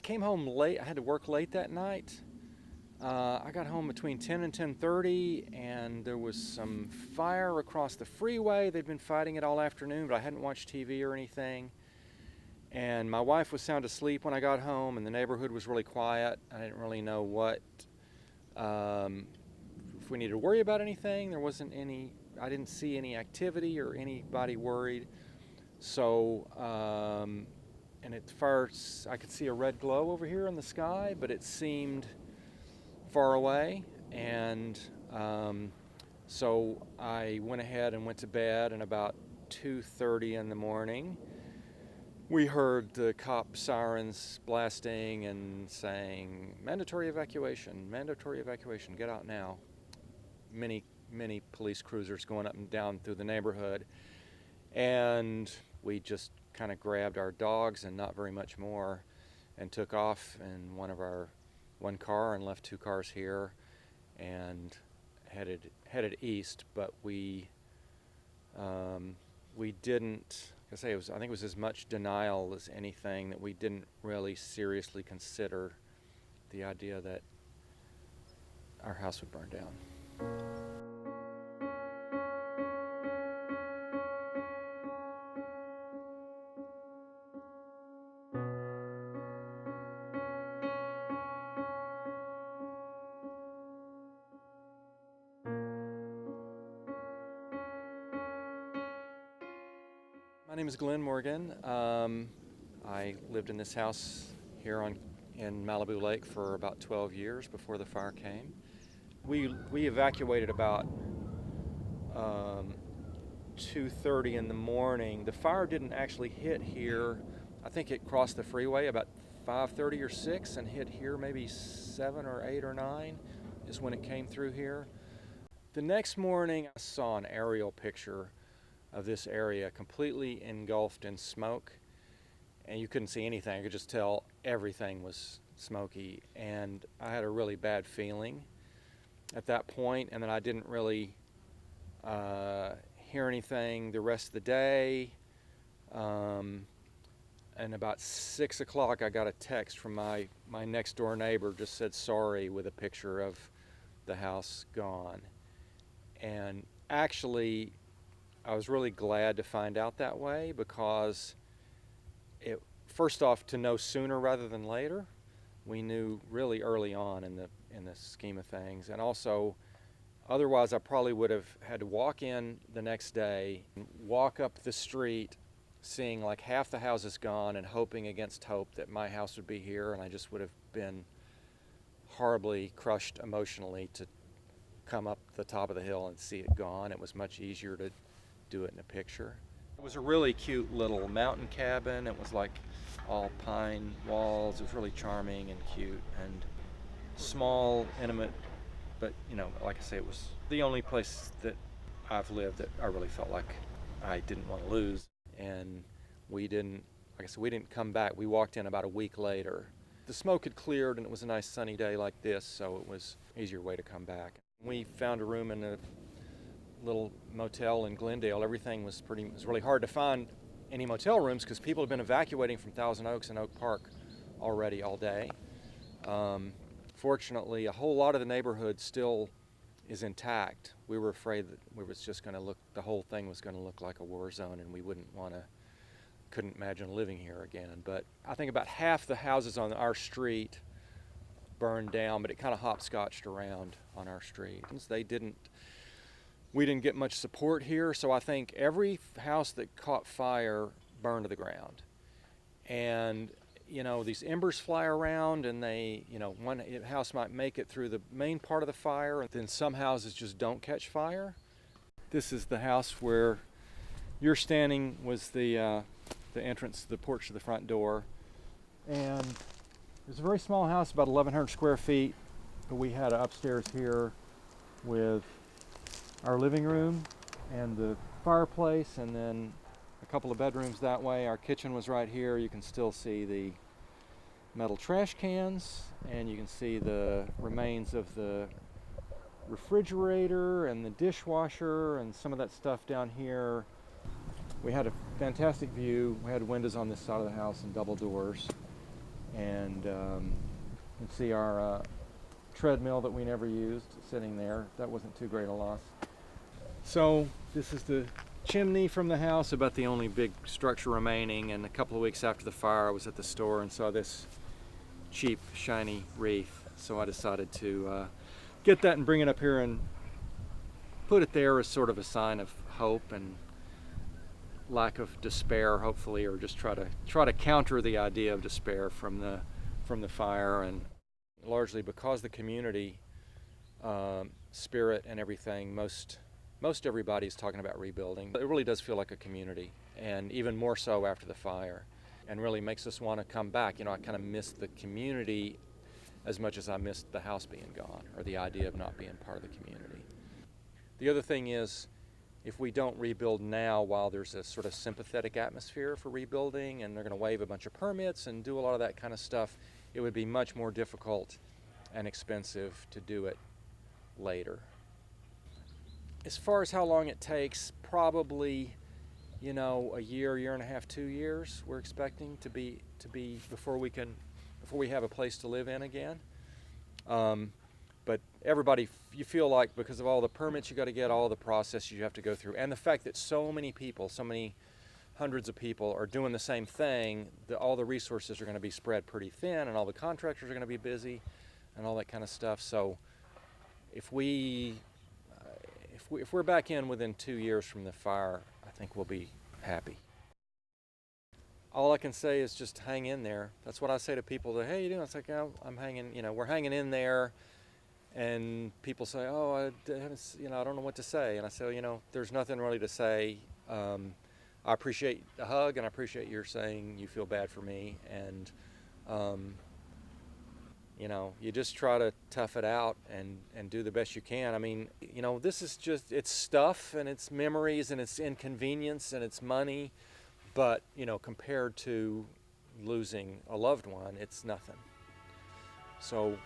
came home late. I had to work late that night. I got home between 10 and 10:30, and there was some fire across the freeway. They'd been fighting it all afternoon, but I hadn't watched TV or anything. And my wife was sound asleep when I got home, and the neighborhood was really quiet. I didn't really know if we needed to worry about anything. There wasn't any. I didn't see any activity or anybody worried. So, and at first I could see a red glow over here in the sky, but it seemed far away. And so I went ahead and went to bed, and about 2:30 in the morning, we heard the cop sirens blasting and saying, mandatory evacuation, get out now. Many police cruisers going up and down through the neighborhood. And we just kind of grabbed our dogs and not very much more and took off in one car and left 2 cars here and headed east. But we didn't, like I say, I think it was as much denial as anything, that we didn't really seriously consider the idea that our house would burn down. My name is Glenn Morgan. I lived in this house here in Malibu Lake for about 12 years before the fire came. We evacuated about 2:30 in the morning. The fire didn't actually hit here. I think it crossed the freeway about 5:30 or 6 and hit here maybe 7 or 8 or 9 is when it came through here. The next morning I saw an aerial picture of this area completely engulfed in smoke, and you couldn't see anything. I could just tell everything was smoky, and I had a really bad feeling at that point. And then I didn't really hear anything the rest of the day. And about 6 o'clock I got a text from my next door neighbor, just said sorry, with a picture of the house gone. And actually I was really glad to find out that way, because first off, to know sooner rather than later. We knew really early on in the scheme of things. And also, otherwise I probably would have had to walk in the next day, walk up the street seeing like half the houses gone and hoping against hope that my house would be here, and I just would have been horribly crushed emotionally to come up the top of the hill and see it gone. It was much easier to do it in a picture. It was a really cute little mountain cabin. It was like all pine walls. It was really charming and cute and small, intimate, but like I say, it was the only place that I've lived that I really felt like I didn't want to lose. And we didn't come back. We walked in about a week later. The smoke had cleared and it was a nice sunny day like this, so it was an easier way to come back. We found a room in a little motel in Glendale. Everything was it was really hard to find any motel rooms because people had been evacuating from Thousand Oaks and Oak Park already all day. Fortunately, a whole lot of the neighborhood still is intact. We were afraid that the whole thing was going to look like a war zone, and we couldn't imagine living here again. But I think about half the houses on our street burned down, but it kind of hopscotched around on our street. We didn't get much support here, so I think every house that caught fire burned to the ground. And these embers fly around, and one house might make it through the main part of the fire, and then some houses just don't catch fire. This is the house where you're standing, was the entrance, the porch to the front door. And it's a very small house, about 1,100 square feet, but we had an upstairs here with our living room and the fireplace, and then a couple of bedrooms that way. Our kitchen was right here. You can still see the metal trash cans, and you can see the remains of the refrigerator and the dishwasher and some of that stuff down here. We had a fantastic view. We had windows on this side of the house and double doors. And you can see our treadmill that we never used sitting there. That wasn't too great a loss. So this is the chimney from the house, about the only big structure remaining. And a couple of weeks after the fire, I was at the store and saw this cheap, shiny wreath. So I decided to get that and bring it up here and put it there as sort of a sign of hope and lack of despair, hopefully, or just try to counter the idea of despair from the fire. And largely because the community spirit and everything, most everybody's talking about rebuilding. It really does feel like a community, and even more so after the fire, and really makes us want to come back. You know, I kind of miss the community as much as I missed the house being gone, or the idea of not being part of the community. The other thing is, if we don't rebuild now while there's a sort of sympathetic atmosphere for rebuilding, and they're going to waive a bunch of permits and do a lot of that kind of stuff, it would be much more difficult and expensive to do it later. As far as how long it takes, probably, you know, a year and a half, 2 years, we're expecting to be before we have a place to live in again. But everybody, you feel like, because of all the permits you got to get, all the processes you have to go through, and the fact that so many people, so many hundreds of people are doing the same thing, all the resources are going to be spread pretty thin, and all the contractors are going to be busy and all that kind of stuff. So if we're back in within 2 years from the fire, I think we'll be happy. All I can say is just hang in there. That's what I say to people. That, hey, you doing? It's like, oh, I'm hanging. You know, we're hanging in there. And people say, oh, I haven't, you know, I don't know what to say. And I say, well, you know, there's nothing really to say. I appreciate the hug, and I appreciate your saying you feel bad for me. And you know, you just try to tough it out and do the best you can. I mean, you know, this is just, it's stuff, and it's memories, and it's inconvenience, and it's money. But, you know, compared to losing a loved one, it's nothing. So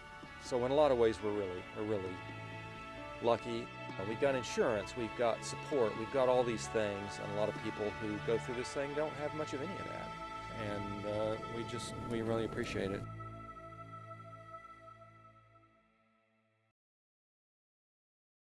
in a lot of ways, we're really lucky. We've got insurance, we've got support, we've got all these things, and a lot of people who go through this thing don't have much of any of that. And we really appreciate it.